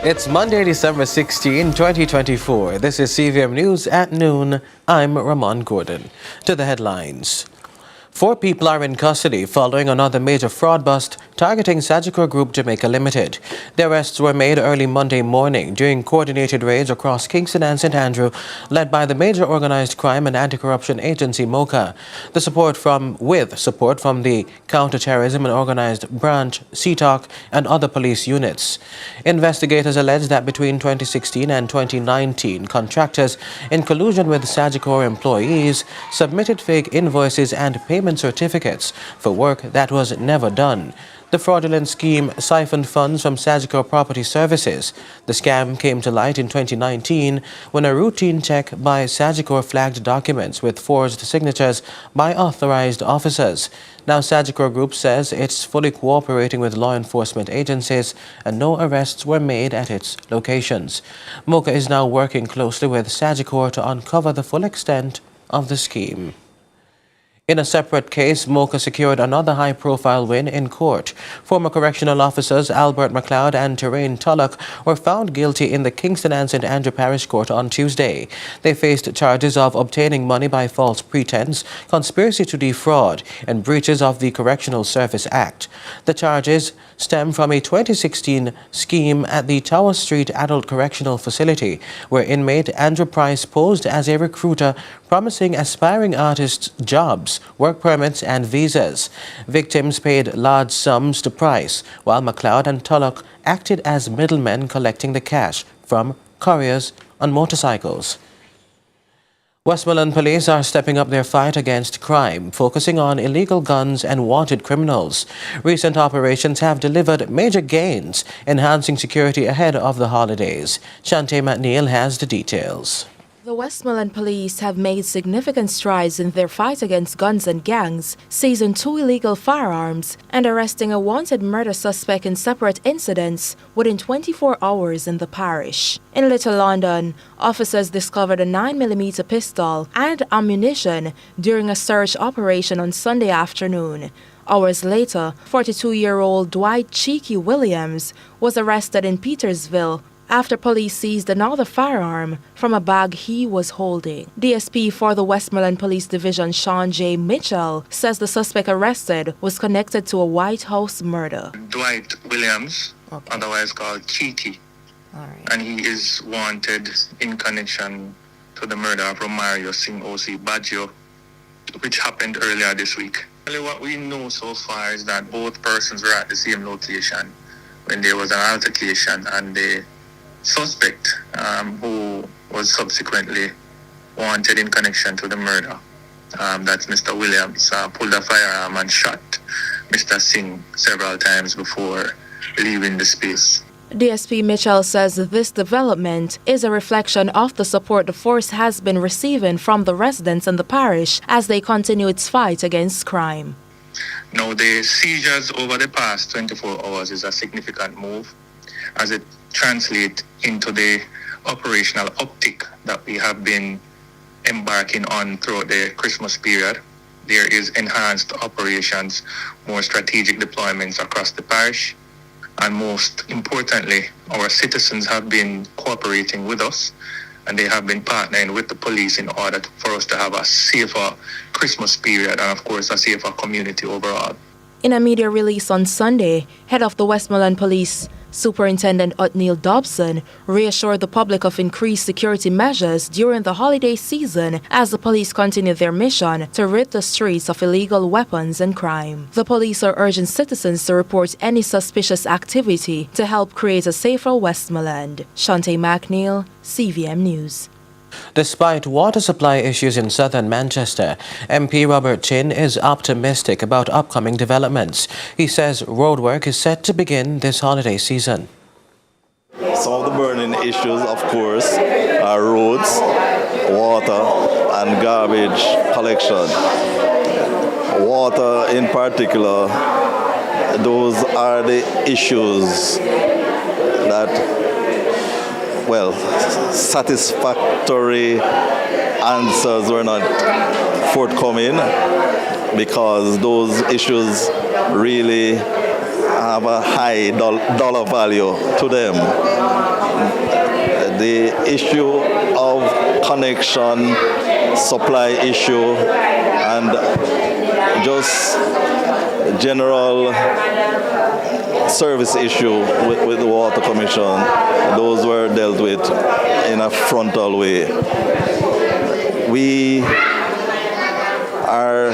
It's Monday, December 16, 2024. This is CVM News at noon. I'm Ramon Gordon. To the headlines. 4 people are in custody following another major fraud bust targeting Sagicor Group Jamaica Limited. The arrests were made early Monday morning during coordinated raids across Kingston and St led by the major organized crime and anti-corruption agency MOCA, with support from the Counter-Terrorism and Organised branch, CTOC, and other police units. Investigators allege that between 2016 and 2019, contractors, in collusion with Sagicor employees, submitted fake invoices and payment certificates for work that was never done. The fraudulent scheme siphoned funds from Sagicor Property Services. The scam came to light in 2019 when a routine check by Sagicor flagged documents with forged signatures by authorized officers. Now Sagicor Group says it's fully cooperating with law enforcement agencies and no arrests were made at its locations. MOCA is now working closely with Sagicor to uncover the full extent of the scheme. In a separate case, MOCA secured another high-profile win in court. Former correctional officers Albert McLeod and Terrain Tulloch were found guilty in the Kingston and St Parish Court on Tuesday. They faced charges of obtaining money by false pretense, conspiracy to defraud, and breaches of the Correctional Service Act. The charges stem from a 2016 scheme at the Tower Street Adult Correctional Facility, where inmate Andrew Price posed as a recruiter, promising aspiring artists jobs, work permits, and visas. Victims paid large sums to Price, while McLeod and Tulloch acted as middlemen collecting the cash from couriers on motorcycles. Westmoreland police are stepping up their fight against crime, focusing on illegal guns and wanted criminals. Recent operations have delivered major gains, enhancing security ahead of the holidays. Shante McNeil has the details. The Westmoreland police have made significant strides in their fight against guns and gangs, seizing 2 illegal firearms and arresting a wanted murder suspect in separate incidents within 24 hours in the parish. In Little London, officers discovered a 9mm pistol and ammunition during a search operation on Sunday afternoon. Hours later, 42-year-old Dwight Cheeky Williams was arrested in Petersville after police seized another firearm from a bag he was holding. DSP for the Westmoreland Police Division, Sean J. Mitchell, says the suspect arrested was connected to a White House murder. Dwight Williams, otherwise called Cheeky, and he is wanted in connection to the murder of Romario Singh O.C. Baggio, which happened earlier this week. What we know so far is that both persons were at the same location when there was an altercation, and the suspect, who was subsequently wanted in connection to the murder, that's Mr. Williams, pulled a firearm and shot Mr. Singh several times before leaving the space. DSP Mitchell says this development is a reflection of the support the force has been receiving from the residents in the parish as they continue its fight against crime. Now, the seizures over the past 24 hours is a significant move as it translates into the operational uptick that we have been embarking on throughout the Christmas period. There is enhanced operations, more strategic deployments across the parish, and most importantly, our citizens have been cooperating with us, and they have been partnering with the police in order for us to have a safer Christmas period and, of course, a safer community overall. In a media release on Sunday, head of the Westmoreland Police, Superintendent Othniel Dobson, reassured the public of increased security measures during the holiday season as the police continue their mission to rid the streets of illegal weapons and crime. The police are urging citizens to report any suspicious activity to help create a safer Westmoreland. Shante McNeil, CVM News. Despite water supply issues in southern Manchester, MP Robert Chin is optimistic about upcoming developments. He says roadwork is set to begin this holiday season. Some of the burning issues, of course, are roads, water, and garbage collection. Water in particular, those are the issues that satisfactory answers were not forthcoming because those issues really have a high dollar value to them. the issue of connection, supply issue, and just general service issue with the Water Commission, those were dealt with in a frontal way. We are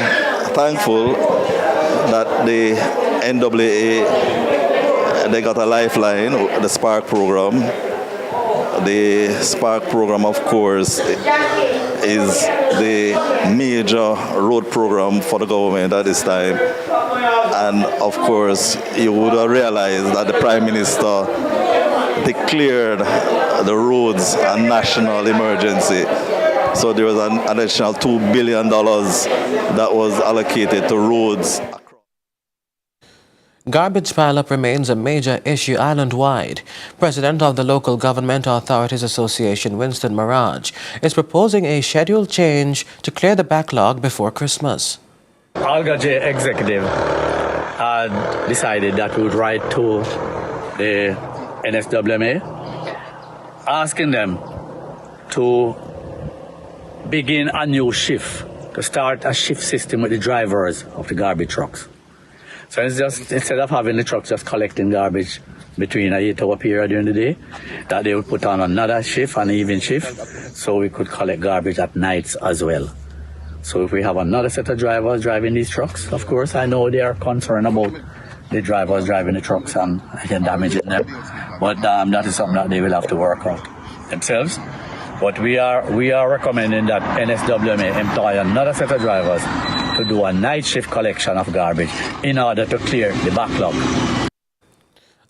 thankful that the NAA, they got a lifeline, the Spark program. The Spark program, of course, is the major road program for the government at this time. And of course, you would have realized that the Prime Minister declared the roads a national emergency. So there was an additional $2 billion that was allocated to roads. Garbage pileup remains a major issue island-wide. President of the Local Government Authorities Association, Winston Mirage, is proposing a schedule change to clear the backlog before Christmas. Alga J executive had decided that we would write to the NSWMA asking them to begin a new shift, to start a shift system with the drivers of the garbage trucks. So it's just, instead of having the trucks just collecting garbage between an 8-hour period during the day, that they would put on another shift, an evening shift, so we could collect garbage at nights as well. So if we have another set of drivers driving these trucks, of course, I know they are concerned about the drivers driving the trucks and damaging them. But that is something that they will have to work out themselves. But we are recommending that NSWMA employ another set of drivers to do a night shift collection of garbage in order to clear the backlog.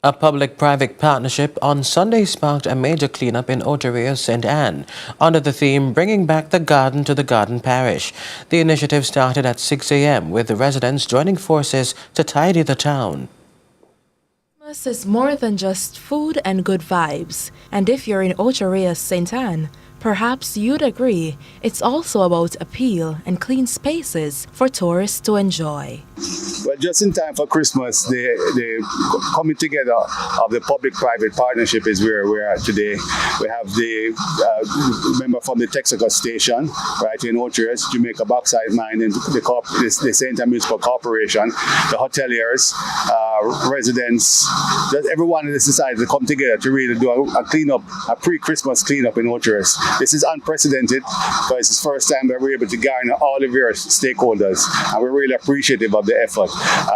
A public-private partnership on Sunday sparked a major cleanup in Oteria, St. Anne, under the theme Bringing Back the Garden to the Garden Parish. The initiative started at 6 a.m. with the residents joining forces to tidy the town. Christmas is more than just food and good vibes. And if you're in Oteria, St. Anne, perhaps you'd agree it's also about appeal and clean spaces for tourists to enjoy. Well, just in time for Christmas, the coming together of the public-private partnership is where we're at today. We have the member from the Texaco station, right in Oteria, Jamaica Bauxite Mine, and the St. Anne Municipal Corporation, the hoteliers, residents, just everyone in the society to come together to really do a cleanup, a pre-Christmas cleanup in Oteria. This is unprecedented because it's the first time that we're able to garner all of your stakeholders, and we're really appreciative of the effort.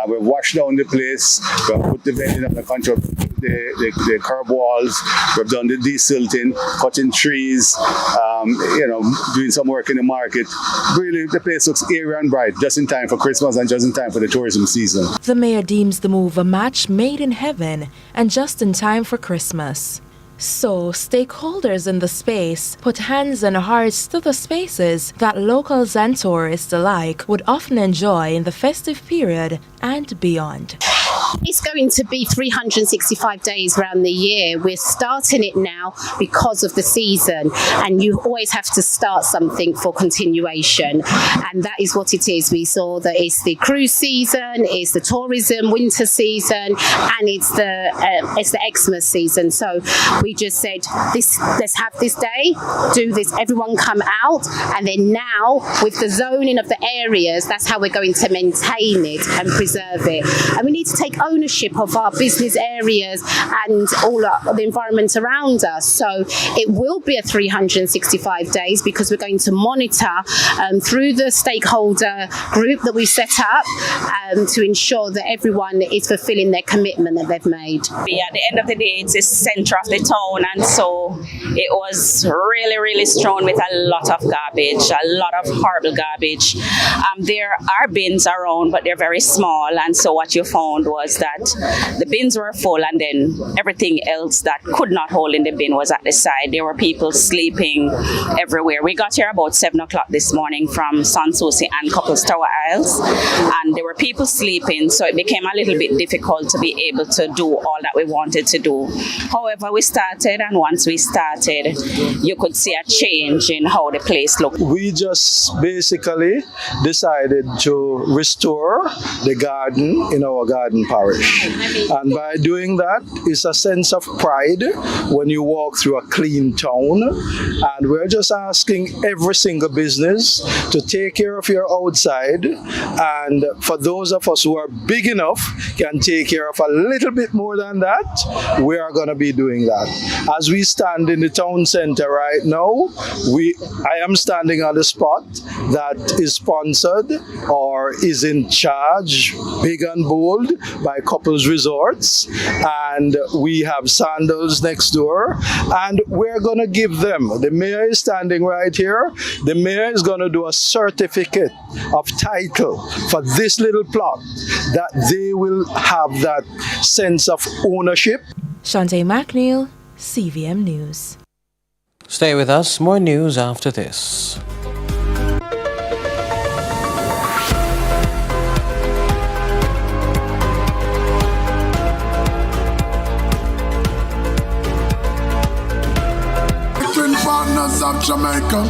We've washed down the place, we've put the vending under control, the curb walls, we've done the desilting, cutting trees, doing some work in the market. Really, the place looks airy and bright, just in time for Christmas and just in time for the tourism season. The mayor deems the move a match made in heaven and just in time for Christmas. So, stakeholders in the space put hands and hearts to the spaces that locals and tourists alike would often enjoy in the festive period and beyond. It's going to be 365 days around the year. We're starting it now because of the season, and you always have to start something for continuation, and that is what it is. We saw that it's the cruise season, it's the tourism winter season, and it's the Xmas season. So we just said, let's have this day, do this, everyone come out, and then now with the zoning of the areas, that's how we're going to maintain it and preserve it. And we need to take ownership of our business areas and all the environment around us. So it will be a 365 days because we're going to monitor through the stakeholder group that we set up to ensure that everyone is fulfilling their commitment that they've made. At the end of the day, it's the center of the town, and so it was really, really strewn with a lot of garbage, a lot of horrible garbage. There are bins around, but they're very small, and so what you found was that the bins were full, and then everything else that could not hold in the bin was at the side. There were people sleeping everywhere. We got here about 7 o'clock this morning from Sanssouci and Couples Tower Isles, and there were people sleeping, so it became a little bit difficult to be able to do all that we wanted to do. However, we started, and once we started, you could see a change in how the place looked. We just basically decided to restore the garden in our garden park. flourish. And by doing that, it's a sense of pride when you walk through a clean town. And we're just asking every single business to take care of your outside. And for those of us who are big enough, can take care of a little bit more than that, we are going to be doing that. As we stand in the town center right now, I am standing on the spot that is sponsored or is in charge, big and bold, by Couples Resorts. And we have sandals next door. And we're going to give them, the mayor is standing right here, the mayor is going to do a certificate of title for this little plot, that they will have that sense of ownership. Shante McNeil, CVM News. Stay with us. More news after this. Partners of Jamaica.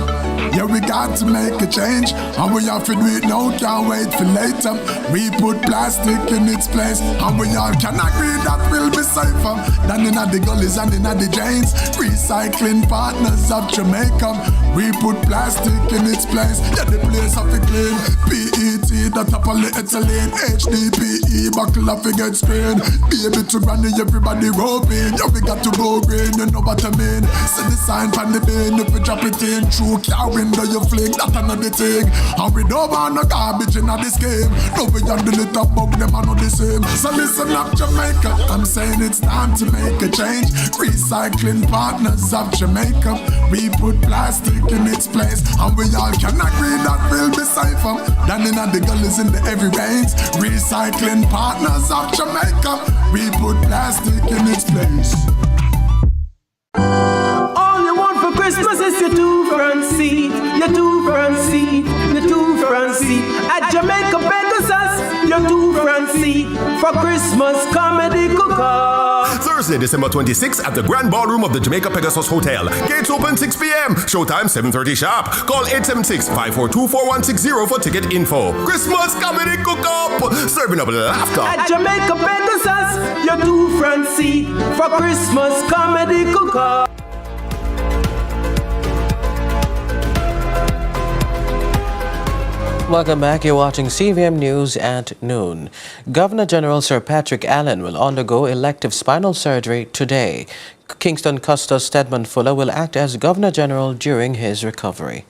Yeah, we got to make a change, and we have to do it now, can't wait for later. We put plastic in its place, and we all can agree that will be safer than in the gullies and in the drains. Recycling Partners of Jamaica. We put plastic in its place, yeah, the place of it clean. PET, the top of the ethylene. HDPE, buckle up get screen. Baby to granny, everybody roping. Yeah, we got to go green, you know what I mean. See the sign from the bin, if we drop it in, through car window you flick, that another thing. And we don't want no garbage in this game. No, we handle it up, but them are not the same. So listen up, Jamaica, I'm saying it's time to make a change. Recycling Partners of Jamaica. We put plastic in its place, and we all can agree that will be safer than in the gullies in the every rains. Recycling Partners of Jamaica. We put plastic in its place. Christmas is your two-front seat, your two-front seat, your two-front seat. At Jamaica Pegasus, your two-front seat for Christmas comedy cook-off. Thursday, December 26th at the Grand Ballroom of the Jamaica Pegasus Hotel. Gates open 6 p.m. Showtime 7:30 sharp. Call 876-542-4160 for ticket info. Christmas comedy cook-up, serving up laughter. At Jamaica Pegasus, your two-front seat for Christmas comedy cook-off. Welcome back. You're watching CVM News at noon. Governor General Sir Patrick Allen will undergo elective spinal surgery today. Kingston Custos Stedman Fuller will act as Governor General during his recovery.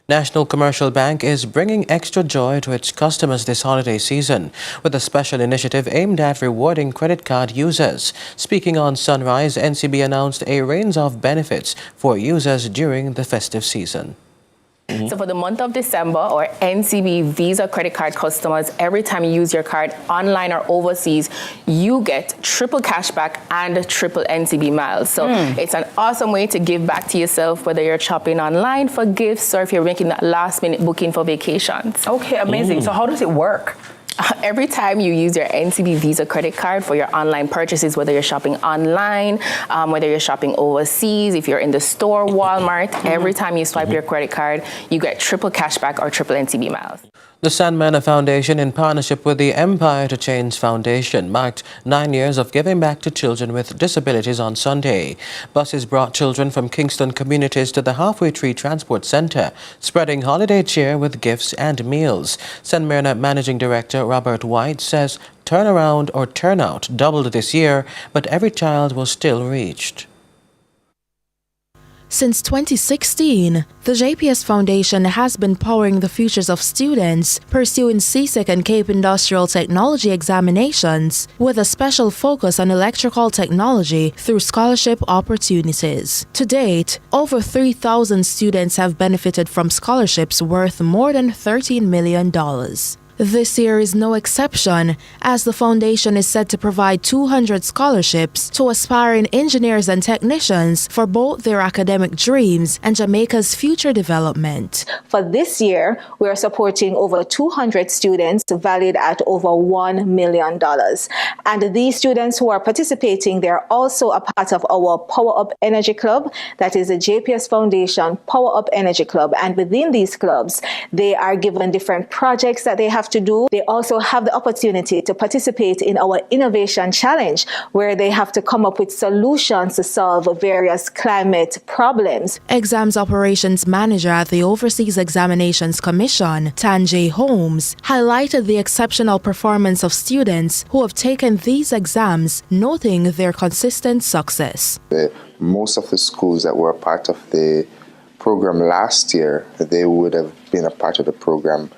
National Commercial Bank is bringing extra joy to its customers this holiday season with a special initiative aimed at rewarding credit card users. Speaking on Sunrise, NCB announced a range of benefits for users during the festive season. So for the month of December, our NCB Visa credit card customers, every time you use your card online or overseas, you get triple cashback and triple NCB miles. So it's an awesome way to give back to yourself, whether you're shopping online for gifts or if you're making that last minute booking for vacations. Okay, amazing. So how does it work? Every time you use your NCB Visa credit card for your online purchases, whether you're shopping online, whether you're shopping overseas, if you're in the store, Walmart, every time you swipe your credit card, you get triple cashback or triple NCB miles. The Sandmanor Foundation, in partnership with the Empire to Change Foundation, marked 9 years of giving back to children with disabilities on Sunday. Buses brought children from Kingston communities to the Halfway Tree Transport Center, spreading holiday cheer with gifts and meals. Sandmanor Managing Director Robert White says turnout doubled this year, but every child was still reached. Since 2016, the JPS Foundation has been powering the futures of students pursuing CTOC and Cape Industrial Technology examinations with a special focus on electrical technology through scholarship opportunities. To date, over 3,000 students have benefited from scholarships worth more than $13 million. This year is no exception, as the foundation is set to provide 200 scholarships to aspiring engineers and technicians for both their academic dreams and Jamaica's future development. For this year, we are supporting over 200 students valued at over $1 million. And these students who are participating, they're also a part of our Power Up Energy Club, that is a JPS Foundation Power Up Energy Club. And within these clubs, they are given different projects that they have to do, they also have the opportunity to participate in our Innovation Challenge, where they have to come up with solutions to solve various climate problems. Exams Operations Manager at the Overseas Examinations Commission, Tanjay Holmes, highlighted the exceptional performance of students who have taken these exams, noting their consistent success. Most of the schools that were part of the program last year, they would have been a part of the program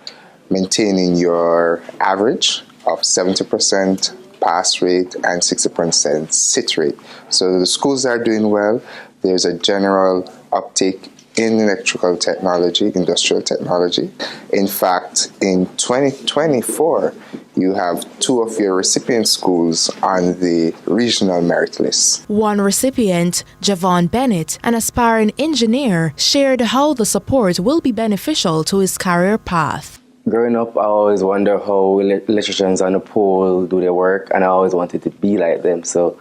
maintaining your average of 70% pass rate and 60% sit rate. So the schools are doing well. There's a general uptake in electrical technology, industrial technology. In fact, in 2024, you have 2 of your recipient schools on the regional merit list. One recipient, Javon Bennett, an aspiring engineer, shared how the support will be beneficial to his career path. Growing up, I always wonder how electricians on the pole do their work, and I always wanted to be like them. So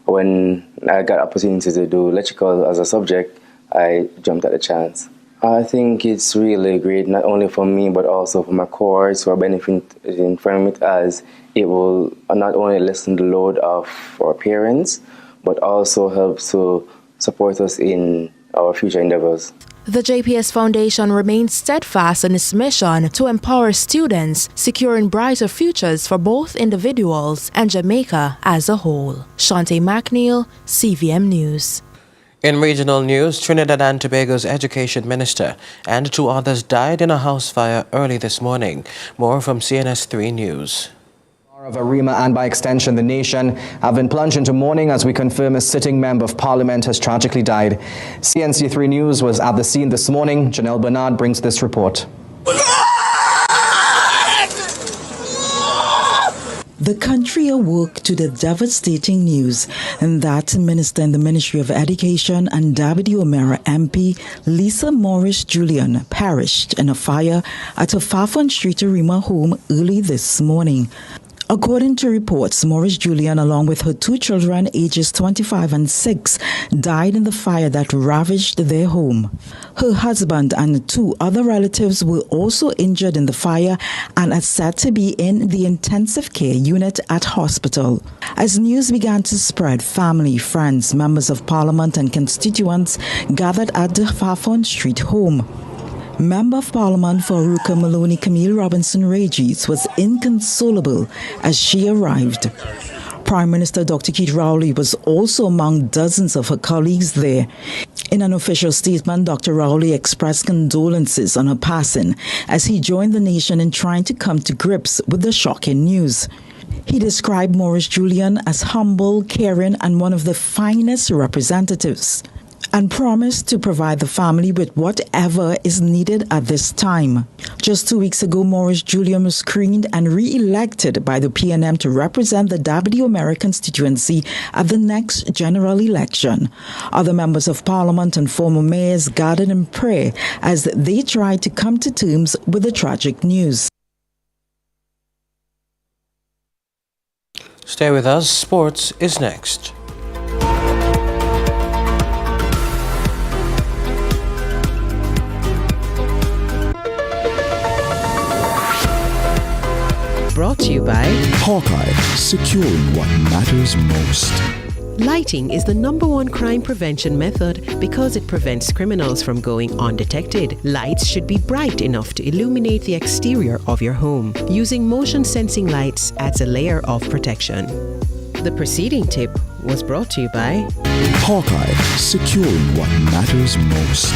when I got opportunity to do electrical as a subject, I jumped at the chance. I think it's really great, not only for me, but also for my cohorts who are benefiting from it, as it will not only lessen the load of our parents, but also helps to support us in our future endeavors. The JPS Foundation remains steadfast in its mission to empower students, securing brighter futures for both individuals and Jamaica as a whole. Shante McNeil, CVM News. In regional news, Trinidad and Tobago's education minister and 2 others died in a house fire early this morning. More from CNS3 News. Of Arima and by extension the nation have been plunged into mourning as we confirm a sitting member of parliament has tragically died. CNC3 News was at the scene this morning. Janelle Bernard brings this report. The country awoke to the devastating news that Minister in the Ministry of Education and Deputy O'Meara MP Lisa Morris Julian perished in a fire at her Fairfont Street Arima home early this morning. According to reports, Morris Julian, along with her 2 children, ages 25 and 6, died in the fire that ravaged their home. Her husband and 2 other relatives were also injured in the fire and are said to be in the intensive care unit at hospital. As news began to spread, family, friends, members of parliament and constituents gathered at the Fairfont Street home. Member of Parliament for Aruka Maloney Camille Robinson Regis was inconsolable as she arrived. Prime Minister Dr. Keith Rowley was also among dozens of her colleagues there. In an official statement, Dr. Rowley expressed condolences on her passing as he joined the nation in trying to come to grips with the shocking news. He described Morris Julian as humble, caring, and one of the finest representatives, and promised to provide the family with whatever is needed at this time. Just 2 weeks ago, Morris Julian was screened and re-elected by the PNM to represent the Deputy O'Meara constituency at the next general election. Other members of parliament and former mayors gathered in prayer as they tried to come to terms with the tragic news. Stay with us. Sports is next. Brought to you by Hawkeye, securing what matters most. Lighting is the #1 crime prevention method because it prevents criminals from going undetected. Lights should be bright enough to illuminate the exterior of your home. Using motion sensing lights adds a layer of protection. The preceding tip was brought to you by Hawkeye, securing what matters most.